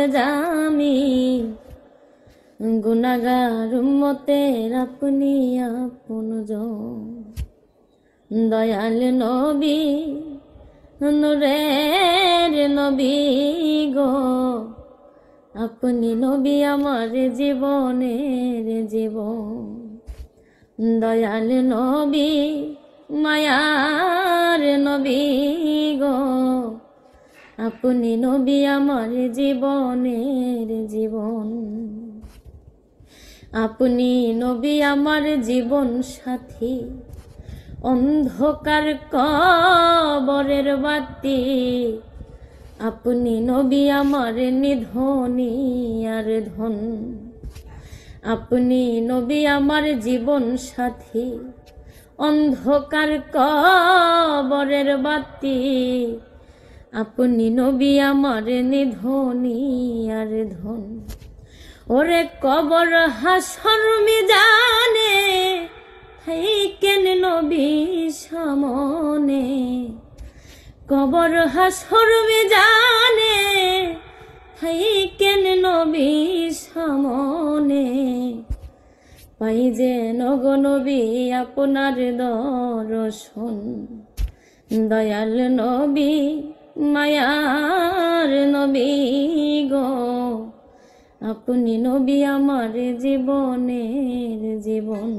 জামি গুনাহগার উম্মতের আপনি আপনজন। দয়াল নবী নূরের নবী গো, আপনি নবী আমার জীবনের জীবন। দয়াল নবী মায়ার নবী গো, আপনি নবী আমার জীবনের জীবন। আপনি নবী আমার জীবন সাথী, অন্ধকার কবরের বাতি। আপনি নবী আমার নিধনী আর ধন। আপনি নবী আমার জীবন সাথী, অন্ধকার কবরের বাতি। আপনি নবী আমার নিধনী আর ধন। ওরে কবর হাসর মিজানে থাইকেন নবী সামনে। কবর হাসর মিজানে থাইকেন নবী সামনে। পাই যেন গো নবী আপনার দর্শন। দয়াল নবী মায়ার নবী গো, আপনি নবী আমার জীবনের জীবন।